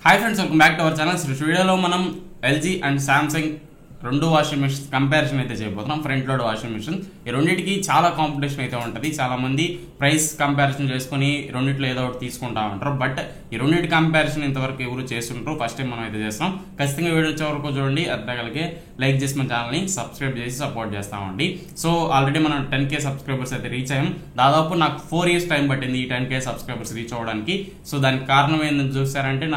Hi friends, welcome back to our channel. వీడియోలో మనం LG and Samsung రెండు washing machines comparison అయితే చేయబోతున్నాం. ఫ్రంట్ లోడ్ వాషింగ్ మిషన్ ఈ రెండింటికి చాలా కాంపిటీషన్ అయితే ఉంటుంది. చాలా మంది ప్రైస్ కంపారిజన్ చేసుకుని రెండిట్లో ఏదో ఒకటి తీసుకుంటా ఉంటారు. బట్ ఈ రెండింటి కంపారిజన్ ఇంతవరకు ఎవరు చేస్తుంటారు, ఫస్ట్ టైం మనం అయితే చేస్తాం. ఖచ్చితంగా వీడియో వచ్చే వరకు చూడండి. అర్థగలిగే లైక్ చేసి మన ఛానల్ని సబ్స్క్రైబ్ చేసి సపోర్ట్ చేస్తామండి. సో ఆల్రెడీ మనం 10K సబ్స్క్రైబర్స్ అయితే రీచ్ అయ్యాం. దాదాపు నాకు 4 years టైం పట్టింది ఈ 10K సబ్స్క్రైబర్స్ రీచ్ అవ్వడానికి. సో దానికి కారణం ఏంటని చూసారంటే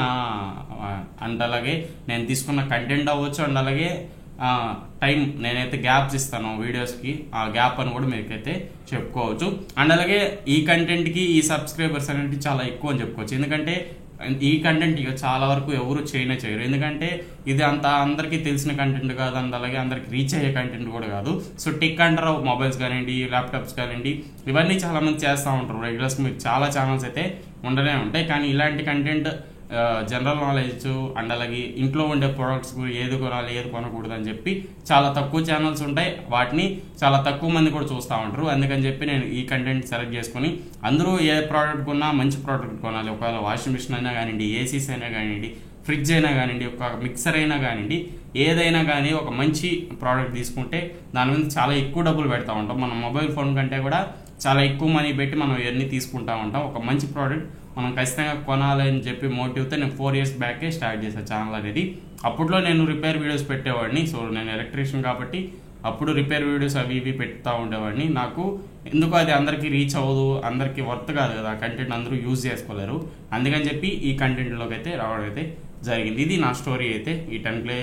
అండ్ అలాగే నేను తీసుకున్న కంటెంట్ అవ్వచ్చు, అండ్ అలాగే టైం నేనైతే గ్యాప్స్ ఇస్తాను వీడియోస్కి, ఆ గ్యాప్ అని కూడా మీకైతే చెప్పుకోవచ్చు. అండ్ అలాగే ఈ కంటెంట్కి ఈ సబ్స్క్రైబర్స్ అనేది చాలా ఎక్కువ అని చెప్పుకోవచ్చు. ఎందుకంటే ఈ కంటెంట్ ఇక చాలా వరకు ఎవరు చేయరు. ఎందుకంటే ఇది అంత అందరికీ తెలిసిన కంటెంట్ కాదు, అండ్ అలాగే అందరికి రీచ్ అయ్యే కంటెంట్ కూడా కాదు. సో టెక్ అంటారు, మొబైల్స్ కానివ్వండి, ల్యాప్టాప్స్ కానివ్వండి, ఇవన్నీ చాలా మంది చేస్తూ ఉంటారు. రెగ్యులర్స్ మీకు చాలా ఛానల్స్ అయితే ఉండనే ఉంటాయి. కానీ ఇలాంటి కంటెంట్ జనరల్ నాలెడ్జ్ అండ్ అలాగే ఇంట్లో ఉండే ప్రొడక్ట్స్ ఏది కొనాలి ఏది కొనకూడదు అని చెప్పి చాలా తక్కువ ఛానల్స్ ఉంటాయి. వాటిని చాలా తక్కువ మంది కూడా చూస్తూ ఉంటారు. అందుకని చెప్పి నేను ఈ కంటెంట్ సెలెక్ట్ చేసుకుని అందరూ ఏ ప్రోడక్ట్ కొన్నా మంచి ప్రోడక్ట్ కొనాలి. ఒకవేళ వాషింగ్ మిషన్ అయినా కానివ్వండి, ఏసీస్ అయినా కానివ్వండి, ఫ్రిడ్జ్ అయినా కానివ్వండి, ఒక మిక్సర్ అయినా కానివ్వండి, ఏదైనా కానీ ఒక మంచి ప్రోడక్ట్ తీసుకుంటే దాని మీద చాలా ఎక్కువ డబ్బులు పెడతా ఉంటాం. మన మొబైల్ ఫోన్ కంటే కూడా చాలా ఎక్కువ మనీ పెట్టి మనం ఇవన్నీ తీసుకుంటా ఉంటాం. ఒక మంచి ప్రోడక్ట్ మనం ఖచ్చితంగా కొనాలని చెప్పి మోటివ్తో నేను 4 years బ్యాకే స్టార్ట్ చేశాను ఛానల్ అనేది. అప్పట్లో నేను రిపేర్ వీడియోస్ పెట్టేవాడిని. సో నేను ఎలక్ట్రీషియన్ కాబట్టి అప్పుడు రిపేర్ వీడియోస్ అవి ఇవి పెడతా ఉండేవాడిని. నాకు ఎందుకు అది అందరికీ రీచ్ అవ్వదు, అందరికీ వర్త్ కాదు కదా, కంటెంట్ అందరూ యూజ్ చేసుకోలేరు. అందుకని చెప్పి ఈ కంటెంట్లోకి అయితే రావడం అయితే జరిగింది. ఇది నా స్టోరీ అయితే. ఈ 10K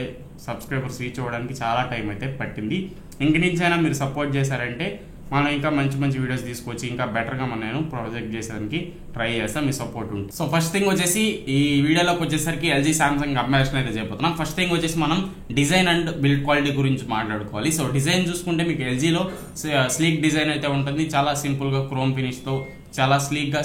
సబ్స్క్రైబర్స్ రీచ్ అవ్వడానికి చాలా టైం అయితే పట్టింది. ఇంక నుంచైనా మీరు సపోర్ట్ చేశారంటే మనం ఇంకా మంచి మంచి వీడియోస్ తీసుకొచ్చి ఇంకా బెటర్గా నేను ప్రాజెక్ట్ చేసేదానికి ట్రై చేస్తాం. మీ సపోర్ట్ ఉంటుంది. సో ఫస్ట్ థింగ్ వచ్చేసి ఈ వీడియోలోకి వచ్చేసరికి ఎల్జీ సామ్సంగ్ కంపారిజన్ అయితే చెప్పబోతున్నాం. ఫస్ట్ థింగ్ వచ్చేసి మనం డిజైన్ అండ్ బిల్డ్ క్వాలిటీ గురించి మాట్లాడుకోవాలి. సో డిజైన్ చూసుకుంటే మీకు ఎల్జీలో స్లీక్ డిజైన్ అయితే ఉంటుంది. చాలా సింపుల్గా క్రోమ్ ఫినిష్తో చాలా స్లీక్గా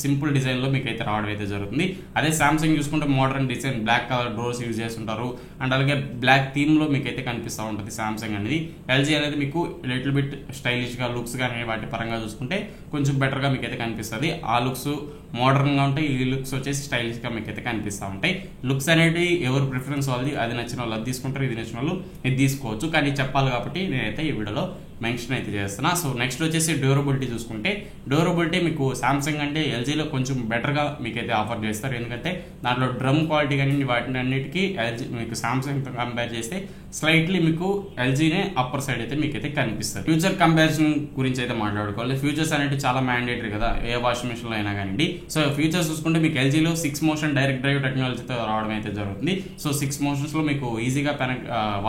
సింపుల్ డిజైన్లో మీకు అయితే రావడం అయితే జరుగుతుంది. అదే సామ్సంగ్ చూసుకుంటే modern design, black colour doors use చేస్తుంటారు. అండ్ అలాగే బ్లాక్ థీమ్లో మీకు అయితే కనిపిస్తూ ఉంటుంది సామ్సంగ్ అనేది. ఎల్జీ అనేది మీకు లిటిల్ బిట్ స్టైలిష్గా లుక్స్ కానీ వాటి పరంగా చూసుకుంటే కొంచెం బెటర్గా మీకు అయితే కనిపిస్తుంది. ఆ లుక్స్ మోడర్న్గా ఉంటాయి, ఈ లుక్స్ వచ్చేసి స్టైలిష్గా మీకు అయితే కనిపిస్తూ ఉంటాయి. లుక్స్ అనేవి ఎవరు ప్రిఫరెన్స్ వాళ్ళది, అది నచ్చిన వాళ్ళు అది తీసుకుంటారు, ఇది నచ్చిన వాళ్ళు ఇది తీసుకోవచ్చు. కానీ చెప్పాలి కాబట్టి నేనైతే ఈ వీడియోలో మెన్షన్ అయితే చేస్తున్నా. సో నెక్స్ట్ వచ్చేసి డ్యూరబిలిటీ చూసుకుంటే, డ్యూరబిలిటీ మీకు సామ్సంగ్ అంటే ఎల్జీలో కొంచెం బెటర్గా మీకైతే ఆఫర్ చేస్తారు. ఎందుకంటే దాంట్లో డ్రమ్ క్వాలిటీ కానీ వాటిని అన్నిటికీ ఎల్జీ మీకు సామ్సంగ్తో కంపేర్ చేస్తే స్లైట్లీ మీకు ఎల్జీనే అప్పర్ సైడ్ అయితే మీకైతే కనిపిస్తుంది. ఫ్యూచర్ కంపారిజన్ గురించి అయితే మాట్లాడుకోవాలి. ఫ్యూచర్స్ అనేవి చాలా మ్యాండేటరీ కదా ఏ వాషింగ్ మిషన్లో అయినా కానివ్వండి. సో ఫ్యూచర్స్ చూసుకుంటే మీకు ఎల్జీలో 6 motion డైరెక్ట్ డ్రైవ్ టెక్నాలజీతో రావడం అయితే జరుగుతుంది. సో 6 motionsలో మీకు ఈజీగా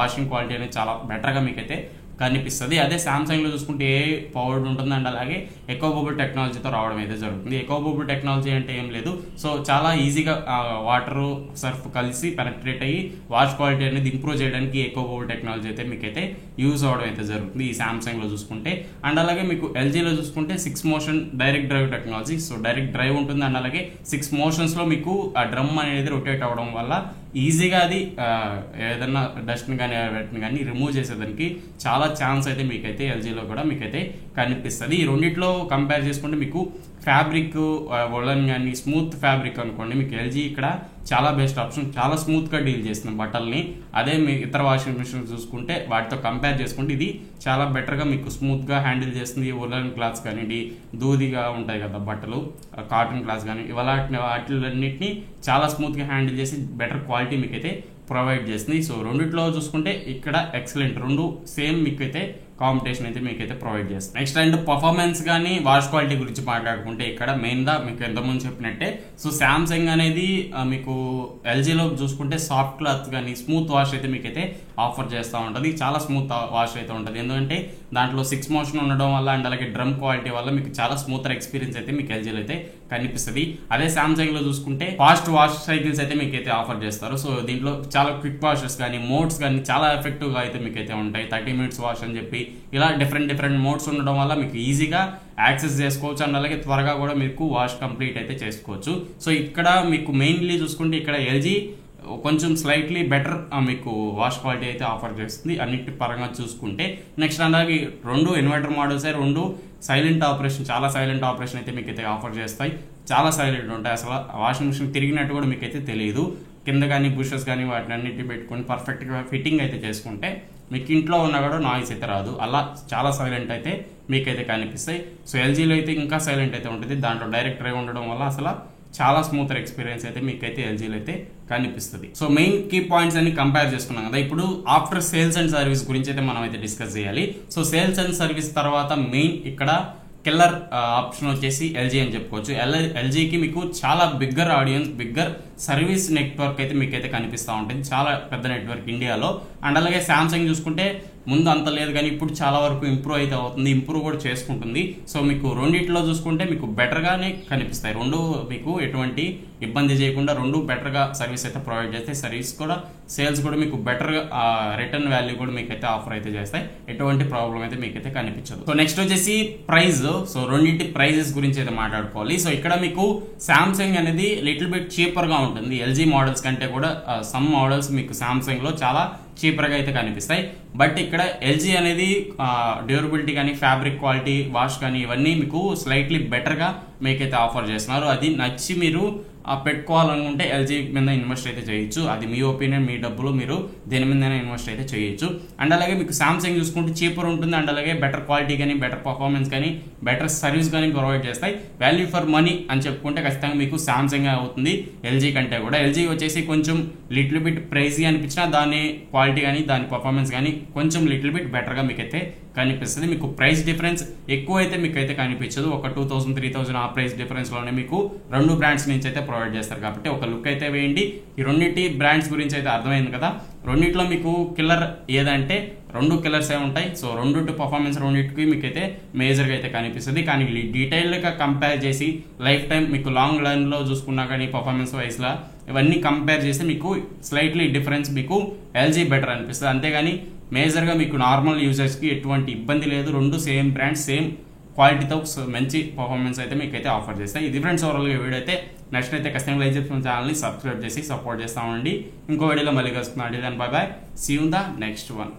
వాషింగ్ క్వాలిటీ అనేది చాలా బెటర్గా మీకైతే కనిపిస్తుంది. అదే సామ్సంగ్లో చూసుకుంటే ఏ పవర్డ్ ఉంటుంది అండ్ అలాగే ఎకో బబుల్ టెక్నాలజీతో రావడం అయితే జరుగుతుంది. ఎకో బబుల్ టెక్నాలజీ అంటే ఏం లేదు, సో చాలా ఈజీగా వాటర్ సర్ఫ్ కలిసి పెనట్రేట్ అయ్యి వాష్ క్వాలిటీ అనేది ఇంప్రూవ్ చేయడానికి ఎకో బబుల్ టెక్నాలజీ అయితే మీకైతే యూజ్ అవ్వడం అయితే జరుగుతుంది ఈ సామ్సంగ్లో చూసుకుంటే. అండ్ అలాగే మీకు ఎల్జీలో చూసుకుంటే 6 motion direct drive technology. So direct drive ఉంటుంది అండ్ అలాగే 6 motionsలో మీకు ఆ డ్రమ్ అనేది రొటేట్ అవ్వడం వల్ల ఈజీగా అది ఏదన్నా డస్ట్ని కానీ వాటిని కానీ రిమూవ్ చేసేదానికి చాలా ఛాన్స్ అయితే మీకైతే ఎల్జీలో కూడా మీకైతే కనిపిస్తుంది. ఈ రెండిట్లో కంపేర్ చేసుకుంటే మీకు ఫ్యాబ్రిక్ వలన్ కానీ స్మూత్ ఫ్యాబ్రిక్ అనుకోండి, మీకు ఎల్జీ ఇక్కడ చాలా బెస్ట్ ఆప్షన్. చాలా స్మూత్గా డీల్ చేస్తుంది బట్టల్ని. అదే మీ ఇతర వాషింగ్ మిషన్ చూసుకుంటే వాటితో కంపేర్ చేసుకుంటే ఇది చాలా బెటర్గా మీకు స్మూత్గా హ్యాండిల్ చేస్తుంది. వలన్ క్లాత్స్ కానివ్వండి, దూదిగా ఉంటాయి కదా బట్టలు, కాటన్ క్లాత్స్ కానీ వాటిలన్నింటినీ చాలా స్మూత్గా హ్యాండిల్ చేసి బెటర్ క్వాలిటీ మీకైతే ప్రొవైడ్ చేస్తుంది. సో రెండిట్లో చూసుకుంటే ఇక్కడ ఎక్సలెంట్, రెండు సేమ్ మీకైతే కాంపిటీషన్ అయితే మీకైతే ప్రొవైడ్ చేస్తుంది. నెక్స్ట్ అండ్ పర్ఫార్మెన్స్ కానీ వాష్ క్వాలిటీ గురించి మాట్లాడుకుంటే ఇక్కడ మెయిన్గా మీకు ఎంతమంది చెప్పినట్టే సో సామ్సంగ్ అనేది మీకు ఎల్జీలో చూసుకుంటే సాఫ్ట్ క్లాత్ కానీ స్మూత్ వాష్ అయితే మీకైతే ఆఫర్ చేస్తూ ఉంటుంది. చాలా స్మూత్ వాష్ అయితే ఉంటుంది. ఎందుకంటే దాంట్లో 6 motion ఉండడం వల్ల అండ్ అలాగే డ్రమ్ క్వాలిటీ వల్ల మీకు చాలా స్మూతర్ ఎక్స్పీరియన్స్ అయితే మీకు ఎల్జీలో అయితే కనిపిస్తుంది. అదే సామ్సంగ్ లో చూసుకుంటే ఫాస్ట్ వాష్ సైకిల్స్ అయితే మీకైతే ఆఫర్ చేస్తారు. సో దీంట్లో చాలా క్విక్ వాషెస్ కానీ మోడ్స్ కానీ చాలా ఎఫెక్టివ్గా అయితే మీకైతే ఉంటాయి. 30 minutes వాష్ అని చెప్పి ఇలా డిఫరెంట్ మోడ్స్ ఉండడం వల్ల మీకు ఈజీగా యాక్సెస్ చేసుకోవచ్చు అండ్ అలాగే త్వరగా కూడా మీకు వాష్ కంప్లీట్ అయితే చేసుకోవచ్చు. సో ఇక్కడ మీకు మెయిన్లీ చూసుకుంటే ఇక్కడ ఎల్జీ కొంచెం స్లైట్లీ బెటర్ మీకు వాష్ క్వాలిటీ అయితే ఆఫర్ చేస్తుంది అన్నిటి పరంగా చూసుకుంటే. నెక్స్ట్ అలాగే రెండు ఇన్వర్టర్ మోడల్స్, రెండు సైలెంట్ ఆపరేషన్, చాలా సైలెంట్ ఆపరేషన్ అయితే మీకు అయితే ఆఫర్ చేస్తాయి. చాలా సైలెంట్ ఉంటాయి. అసలు వాషింగ్ మిషన్ తిరిగినట్టు కూడా మీకైతే తెలియదు. కింద కానీ బుషెస్ కానీ వాటిని అన్నిటి పెట్టుకొని పర్ఫెక్ట్గా ఫిట్టింగ్ అయితే చేసుకుంటే మీకు ఇంట్లో ఉన్నా కూడా నాయిస్ అయితే రాదు. అలా చాలా సైలెంట్ అయితే మీకైతే కనిపిస్తాయి. సో ఎల్జీలో అయితే ఇంకా సైలెంట్ అయితే ఉంటుంది. దాంట్లో డైరెక్ట్ డ్రైవ్ ఉండడం వల్ల అసలు చాలా స్మూతర్ ఎక్స్పీరియన్స్ అయితే మీకైతే ఎల్జీలో అయితే కనిపిస్తుంది. సో మెయిన్ కీ పాయింట్స్ అన్ని కంపేర్ చేసుకున్నాం కదా. ఇప్పుడు ఆఫ్టర్ సేల్స్ అండ్ సర్వీస్ గురించి అయితే మనం అయితే డిస్కస్ చేయాలి. సో సేల్స్ అండ్ సర్వీస్ తర్వాత మెయిన్ ఇక్కడ కిల్లర్ ఆప్షన్ వచ్చేసి ఎల్జీ అని చెప్పుకోవచ్చు. ఎల్జీకి మీకు చాలా bigger audience, bigger service network అయితే మీకైతే కనిపిస్తూ ఉంటుంది. చాలా పెద్ద నెట్వర్క్ ఇండియాలో. అండ్ అలాగే శాంసంగ్ చూసుకుంటే ముందు అంత లేదు కానీ ఇప్పుడు చాలా వరకు ఇంప్రూవ్ అయితే అవుతుంది, ఇంప్రూవ్ కూడా చేసుకుంటుంది. సో మీకు రెండిట్లో చూసుకుంటే మీకు బెటర్గానే కనిపిస్తాయి. రెండు మీకు ఎటువంటి ఇబ్బంది చేయకుండా రెండు బెటర్గా సర్వీస్ అయితే ప్రొవైడ్ చేస్తాయి. సర్వీస్ కూడా సేల్స్ కూడా మీకు బెటర్గా రిటర్న్ వాల్యూ కూడా మీకైతే ఆఫర్ అయితే చేస్తాయి. ఎటువంటి ప్రాబ్లం అయితే మీకైతే కనిపించదు. సో నెక్స్ట్ వచ్చేసి ప్రైస్. సో రెండింటి ప్రైజెస్ గురించి అయితే మాట్లాడుకోవాలి. సో ఇక్కడ మీకు శాంసంగ్ అనేది లిటిల్ బిట్ చీపర్ గా ఉంటుంది. ఎల్జీ మోడల్స్ కంటే కూడా సమ్ మోడల్స్ మీకు శాంసంగ్ లో చాలా చీపర్ గా అయితే కనిపిస్తాయి. బట్ ఇక్కడ ఎల్జీ అనేది డ్యూరబిలిటీ కానీ, ఫ్యాబ్రిక్ క్వాలిటీ, వాష్ కానీ ఇవన్నీ మీకు స్లైట్లీ బెటర్ గా మీకైతే ఆఫర్ చేస్తున్నారు. అది నచ్చి మీరు పెట్టుకోవాలనుకుంటే ఎల్జీ మీద ఇన్వెస్ట్ అయితే చేయొచ్చు. అది మీ ఒపీనియన్, మీ డబ్బులు, మీరు దేని మీదైనా ఇన్వెస్ట్ అయితే చేయొచ్చు. అండ్ అలాగే మీకు శాంసంగ్ చూసుకుంటే చీపర్ ఉంటుంది. అండ్ అలాగే బెటర్ క్వాలిటీ కానీ, బెటర్ పర్ఫార్మెన్స్ కానీ, బెటర్ సర్వీస్ కానీ ప్రొవైడ్ చేస్తాయి. వాల్యూ ఫర్ మనీ అని చెప్పుకుంటే ఖచ్చితంగా మీకు శాంసంగ్ అవుతుంది ఎల్జీ కంటే కూడా. ఎల్జీ వచ్చేసి కొంచెం లిటిల్ బిట్ ప్రైజీ అనిపించినా దాని క్వాలిటీ కానీ, దాని పర్ఫార్మెన్స్ కానీ కొంచెం లిటిల్ బిట్ బెటర్గా మీకైతే కనిపిస్తుంది. మీకు ప్రైస్ డిఫరెన్స్ ఎక్కువ అయితే మీకైతే కనిపించదు. ఒక 2000, 3000 ఆ ప్రైస్ డిఫరెన్స్ లోనే మీకు రెండు బ్రాండ్స్ నుంచి అయితే ప్రొవైడ్ చేస్తారు. కాబట్టి ఒక లుక్ అయితే వేయండి. ఈ రెండింటి బ్రాండ్స్ గురించి అయితే అర్థమైంది కదా. రెండిట్లో మీకు కిల్లర్ ఏదంటే రెండు కిల్లర్స్ ఏ ఉంటాయి. సో రెండింటి పర్ఫార్మెన్స్ రెండింటికి మీకైతే మేజర్గా అయితే కనిపిస్తుంది. కానీ డీటెయిల్డ్గా కంపేర్ చేసి లైఫ్ టైం మీకు లాంగ్ రన్ లో చూసుకున్నా కానీ పర్ఫార్మెన్స్ వైజ్ లా ఇవన్నీ కంపేర్ చేస్తే మీకు స్లైట్లీ డిఫరెన్స్ మీకు ఎల్జీ బెటర్ అనిపిస్తుంది. అంతేగాని మేజర్గా మీకు నార్మల్ యూజర్స్కి ఎటువంటి ఇబ్బంది లేదు. రెండు సేమ్ బ్రాండ్, సేమ్ క్వాలిటీతో మంచి పర్ఫార్మెన్స్ అయితే మీకైతే ఆఫర్ చేస్తాయి. ఇది ఫ్రెండ్స్ ఓవరాల్గా వీడియో అయితే నెక్స్ట్ అయితే ఖచ్చితంగా లైక్ చేసి ఛానల్ని సబ్స్క్రైబ్ చేసి సపోర్ట్ చేస్తామండి. ఇంకో వీడియోలో మళ్ళీ కలుసుకున్నాం. Bye bye, see you in the next one.